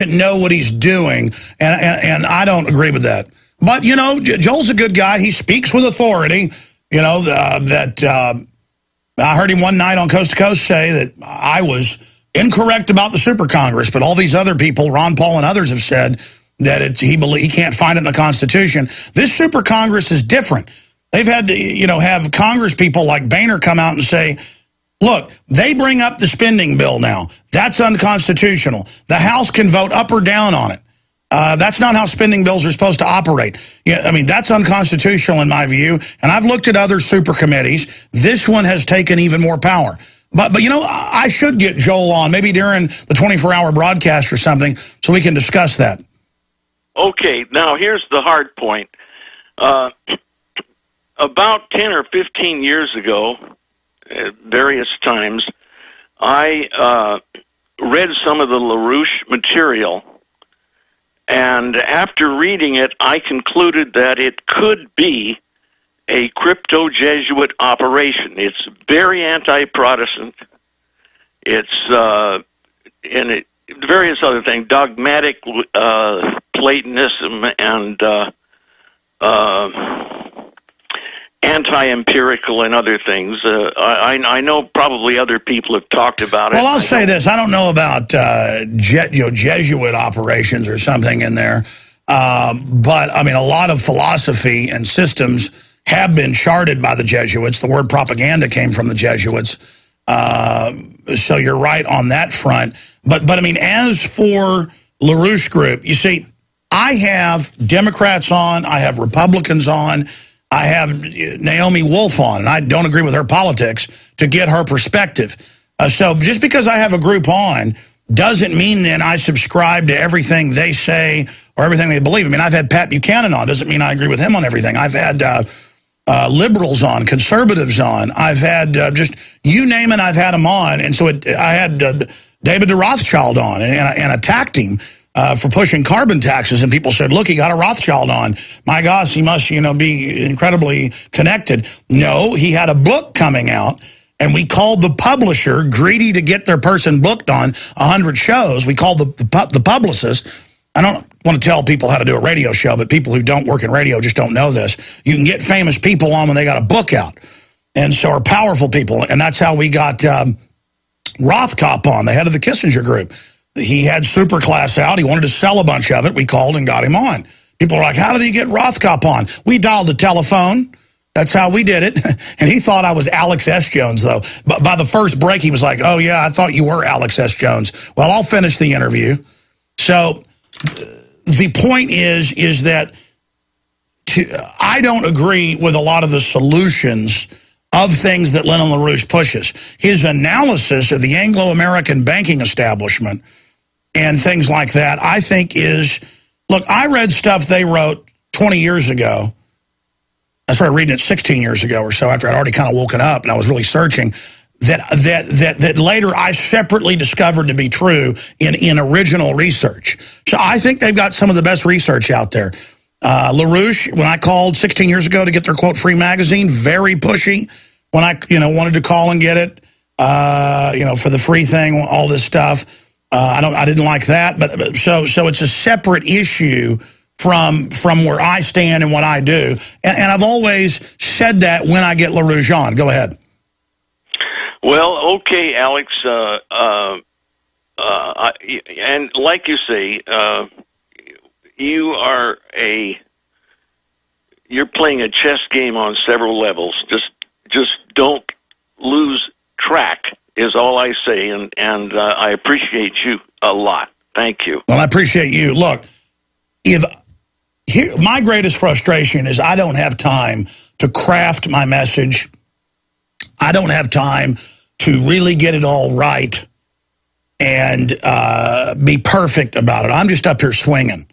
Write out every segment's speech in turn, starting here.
know what he's doing, and I don't agree with that. But, you know, Joel's a good guy. He speaks with authority. You know, I heard him one night on Coast to Coast say that I was incorrect about the Super Congress, but all these other people, Ron Paul and others, have said that he can't find it in the Constitution. This Super Congress is different. They've had to, you know, have Congress people like Boehner come out and say, look, they bring up the spending bill now. That's unconstitutional. The House can vote up or down on it. That's not how spending bills are supposed to operate. Yeah, I mean, that's unconstitutional in my view. And I've looked at other super committees. This one has taken even more power. But you know, I should get Joel on, maybe during the 24-hour broadcast or something, so we can discuss that. Okay, now here's the hard point. About 10 or 15 years ago, at various times, I read some of the LaRouche material, and after reading it, I concluded that it could be a crypto-Jesuit operation. It's very anti-Protestant. It's and various other things, dogmatic Platonism and anti-empirical and other things. I know probably other people have talked about it. Well, I'll say this. I don't know about Jesuit operations or something in there. But, I mean, a lot of philosophy and systems have been charted by the Jesuits. The word propaganda came from the Jesuits. So you're right on that front. But I mean, as for LaRouche Group, you see, I have Democrats on, I have Republicans on, I have Naomi Wolf on, and I don't agree with her politics, to get her perspective. So just because I have a group on doesn't mean then I subscribe to everything they say or everything they believe. I mean, I've had Pat Buchanan on. Doesn't mean I agree with him on everything. I've had liberals on, conservatives on. I've had just, you name it, I've had them on. And so I had David de Rothschild on and attacked him for pushing carbon taxes, and people said, look, he got a Rothschild on. My gosh, he must, you know, be incredibly connected. No, he had a book coming out, and we called the publisher, greedy to get their person booked on 100 shows. We called the publicist. I don't want to tell people how to do a radio show, but people who don't work in radio just don't know this. You can get famous people on when they got a book out, and so are powerful people, and that's how we got Rothkopf on, the head of the Kissinger Group. He had Superclass out. He wanted to sell a bunch of it. We called and got him on. People are like, how did he get Rothkopf on? We dialed the telephone. That's how we did it. And he thought I was Alex S. Jones, though. But by the first break, he was like, oh, yeah, I thought you were Alex S. Jones. Well, I'll finish the interview. So the point is that I don't agree with a lot of the solutions of things that Lyndon LaRouche pushes. His analysis of the Anglo-American banking establishment and things like that, I think is, look, I read stuff they wrote 20 years ago. I started reading it 16 years ago or so after I'd already kind of woken up and I was really searching, that later I separately discovered to be true in original research. So I think they've got some of the best research out there. LaRouche, when I called 16 years ago to get their quote free magazine, very pushy when I wanted to call and get it, for the free thing, all this stuff. I didn't like that, but so it's a separate issue from where I stand and what I do, and I've always said that when I get LaRouche on. Go ahead. Well, okay, Alex, and like you say, you're playing a chess game on several levels. Just don't lose track is all I say, and I appreciate you a lot. Thank you. Well, I appreciate you. Look, my greatest frustration is I don't have time to craft my message. I don't have time to really get it all right and be perfect about it. I'm just up here swinging.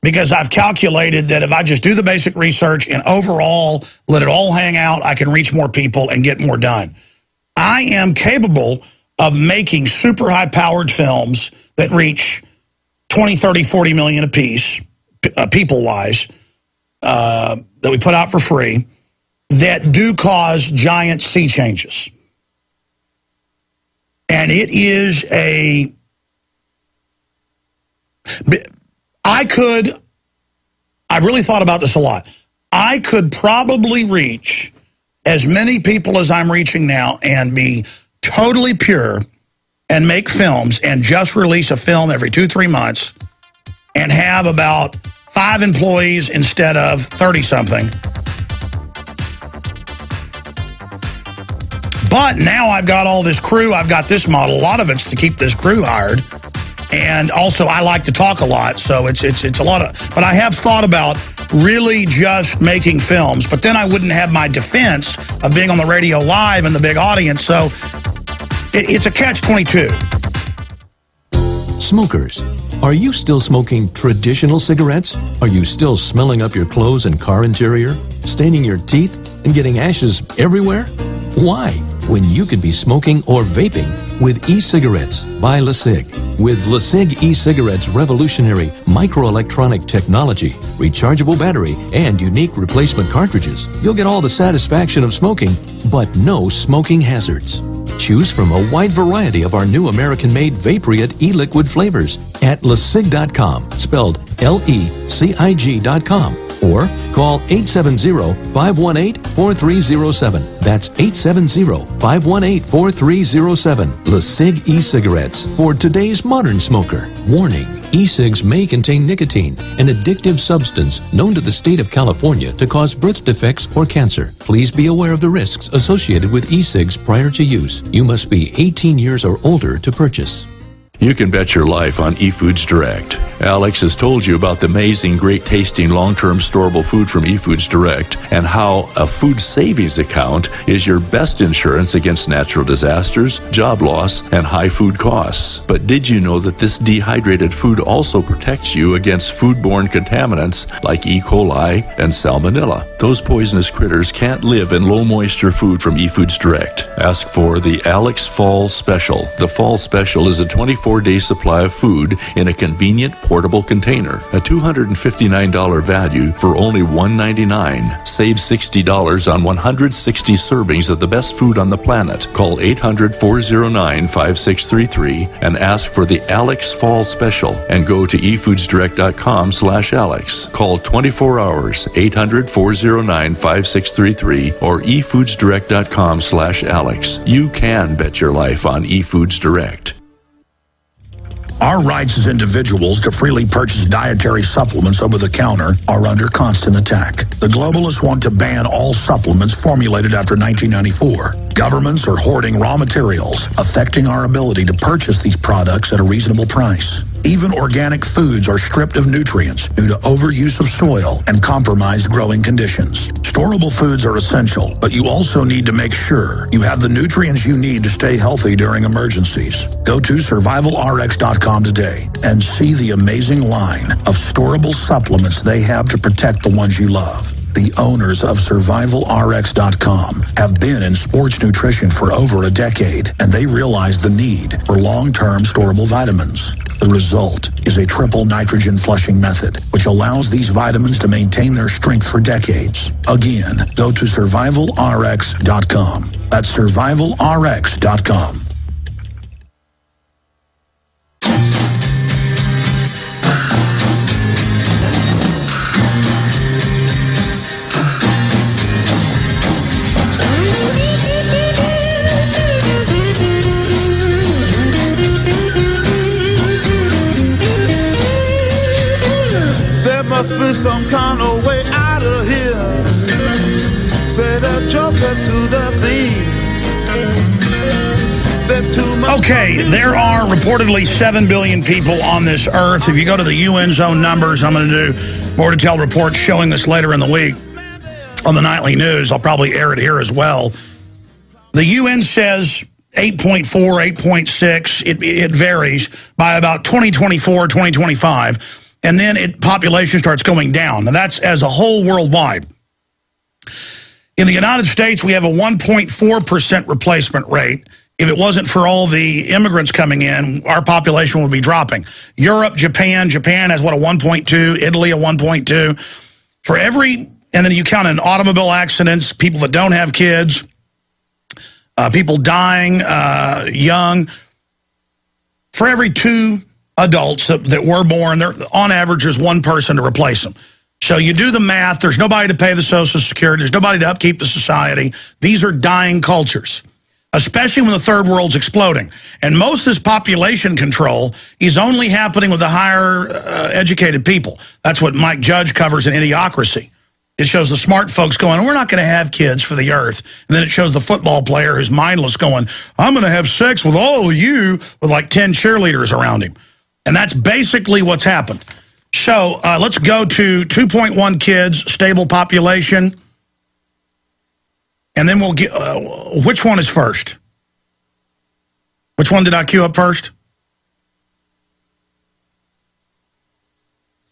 Because I've calculated that if I just do the basic research and overall let it all hang out, I can reach more people and get more done. I am capable of making super high-powered films that reach 20, 30, 40 million apiece, people-wise, that we put out for free, that do cause giant sea changes. And it is really thought about this a lot. I could probably reach as many people as I'm reaching now and be totally pure and make films and just release a film every 2-3 months and have about 5 employees instead of 30-something. But now I've got all this crew. I've got this model. A lot of it's to keep this crew hired. And also, I like to talk a lot, so it's a lot of... But I have thought about really just making films, but then I wouldn't have my defense of being on the radio live and the big audience, so it's a catch-22. Smokers, are you still smoking traditional cigarettes? Are you still smelling up your clothes and car interior, staining your teeth, and getting ashes everywhere? Why, when you could be smoking or vaping with e-cigarettes by LeSig? With LeSig e-cigarettes' revolutionary microelectronic technology, rechargeable battery, and unique replacement cartridges, you'll get all the satisfaction of smoking, but no smoking hazards. Choose from a wide variety of our new American-made Vaporite e-liquid flavors at LeSig.com, spelled LECIG.com, or call 870-518-4307. That's 870-518-4307. LeSig e-cigarettes for today's modern smoker. Warning, e-cigs may contain nicotine, an addictive substance known to the state of California to cause birth defects or cancer. Please be aware of the risks associated with e-cigs prior to use. You must be 18 years or older to purchase. You can bet your life on eFoods Direct. Alex has told you about the amazing, great-tasting, long-term storable food from eFoods Direct and how a food savings account is your best insurance against natural disasters, job loss, and high food costs. But did you know that this dehydrated food also protects you against foodborne contaminants like E. coli and salmonella? Those poisonous critters can't live in low-moisture food from eFoods Direct. Ask for the Alex Fall Special. The Fall Special is a 24-day supply of food in a convenient portable container. A $259 value for only $199. Save $60 on 160 servings of the best food on the planet. Call 800-409-5633 and ask for the Alex Fall Special and go to efoodsdirect.com/Alex. Call 24 hours, 800-409-5633 or efoodsdirect.com/Alex. You can bet your life on eFoods Direct. Our rights as individuals to freely purchase dietary supplements over the counter are under constant attack. The globalists want to ban all supplements formulated after 1994. Governments are hoarding raw materials, affecting our ability to purchase these products at a reasonable price. Even organic foods are stripped of nutrients due to overuse of soil and compromised growing conditions. Storable foods are essential, but you also need to make sure you have the nutrients you need to stay healthy during emergencies. Go to survivalrx.com today and see the amazing line of storable supplements they have to protect the ones you love. The owners of survivalrx.com have been in sports nutrition for over a decade, and they realize the need for long-term storable vitamins. The result is a triple nitrogen flushing method, which allows these vitamins to maintain their strength for decades. Again, go to survivalrx.com. That's survivalrx.com. Must be some kind of way out of here. Said a joker to the thief. There's too much. Okay, there are reportedly 7 billion people on this earth. If you go to the UN's own numbers, I'm going to do more detailed reports showing this later in the week on the nightly news. I'll probably air it here as well. The UN says 8.4, 8.6. It varies by about 2024, 2025. And then population starts going down. And that's as a whole worldwide. In the United States, we have a 1.4% replacement rate. If it wasn't for all the immigrants coming in, our population would be dropping. Europe, Japan has what, a 1.2, Italy a 1.2. For every, and then you count in automobile accidents, people that don't have kids, people dying young. For every 2 adults that were born. On average, there's one person to replace them. So you do the math. There's nobody to pay the Social Security. There's nobody to upkeep the society. These are dying cultures, especially when the third world's exploding. And most of this population control is only happening with the higher educated people. That's what Mike Judge covers in Idiocracy. It shows the smart folks going, we're not going to have kids for the earth. And then it shows the football player who's mindless going, I'm going to have sex with all of you, with like 10 cheerleaders around him. And that's basically what's happened. So let's go to 2.1 kids, stable population. And then we'll get, which one is first? Which one did I queue up first?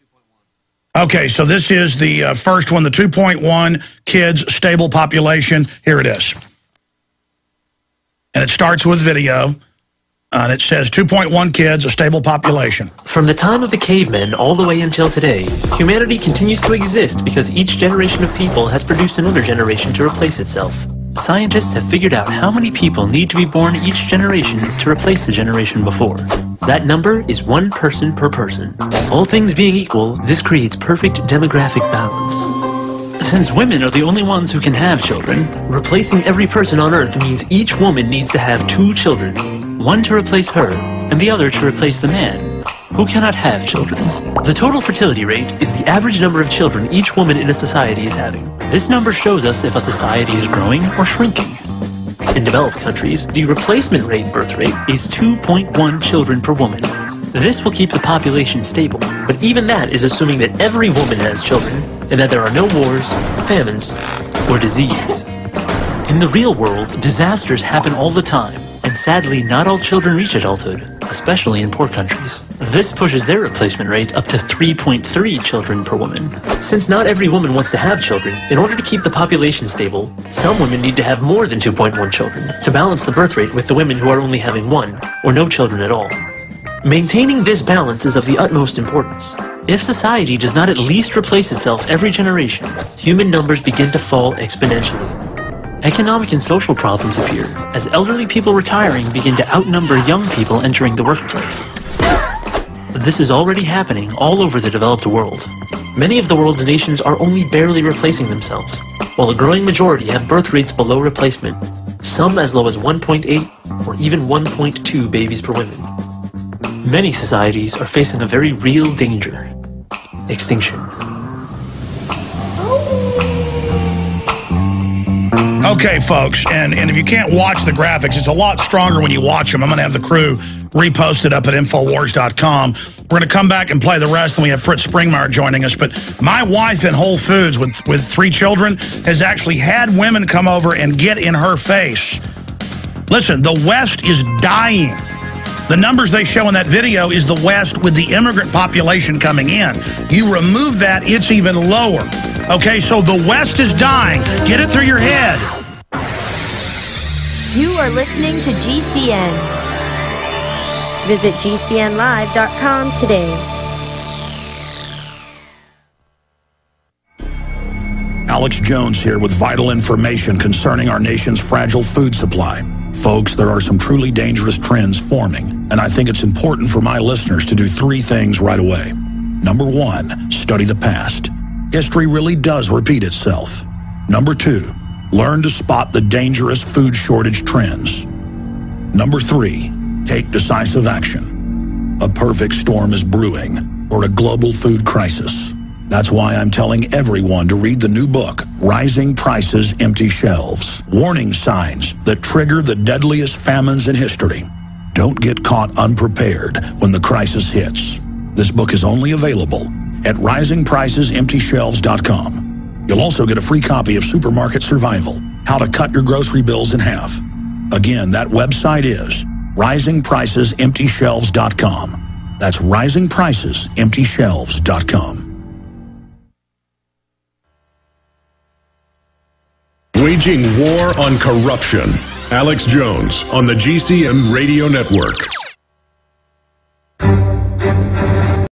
2.1. Okay, so this is the first one, the 2.1 kids, stable population. Here it is. And it starts with video. And it says 2.1 kids, a stable population. From the time of the cavemen all the way until today, humanity continues to exist because each generation of people has produced another generation to replace itself. Scientists have figured out how many people need to be born each generation to replace the generation before. That number is 1 person per person. All things being equal, this creates perfect demographic balance. Since women are the only ones who can have children, replacing every person on Earth means each woman needs to have 2 children. One to replace her, and the other to replace the man, who cannot have children. The total fertility rate is the average number of children each woman in a society is having. This number shows us if a society is growing or shrinking. In developed countries, the replacement birth rate is 2.1 children per woman. This will keep the population stable, but even that is assuming that every woman has children, and that there are no wars, famines, or disease. In the real world, disasters happen all the time. And sadly, not all children reach adulthood, especially in poor countries. This pushes their replacement rate up to 3.3 children per woman. Since not every woman wants to have children, in order to keep the population stable, some women need to have more than 2.1 children to balance the birth rate with the women who are only having 1 or no children at all. Maintaining this balance is of the utmost importance. If society does not at least replace itself every generation, human numbers begin to fall exponentially. Economic and social problems appear as elderly people retiring begin to outnumber young people entering the workplace. This is already happening all over the developed world. Many of the world's nations are only barely replacing themselves, while a growing majority have birth rates below replacement, some as low as 1.8 or even 1.2 babies per woman. Many societies are facing a very real danger: extinction. Okay, folks, and if you can't watch the graphics, it's a lot stronger when you watch them. I'm going to have the crew repost it up at Infowars.com. We're going to come back and play the rest, and we have Fritz Springmeier joining us. But my wife in Whole Foods with 3 children has actually had women come over and get in her face. Listen, the West is dying. The numbers they show in that video is the West with the immigrant population coming in. You remove that, it's even lower. Okay, so the West is dying. Get it through your head. You are listening to GCN. Visit GCNlive.com today. Alex Jones here with vital information concerning our nation's fragile food supply. Folks, there are some truly dangerous trends forming, and I think it's important for my listeners to do 3 things right away. Number 1, study the past. History really does repeat itself. Number 2, learn to spot the dangerous food shortage trends. Number 3, take decisive action. A perfect storm is brewing, or a global food crisis. That's why I'm telling everyone to read the new book, Rising Prices, Empty Shelves. Warning signs that trigger the deadliest famines in history. Don't get caught unprepared when the crisis hits. This book is only available at risingpricesemptyshelves.com. You'll also get a free copy of Supermarket Survival, How to Cut Your Grocery Bills in Half. Again, that website is risingpricesemptyshelves.com. That's risingpricesemptyshelves.com. Waging war on corruption. Alex Jones on the GCN Radio Network.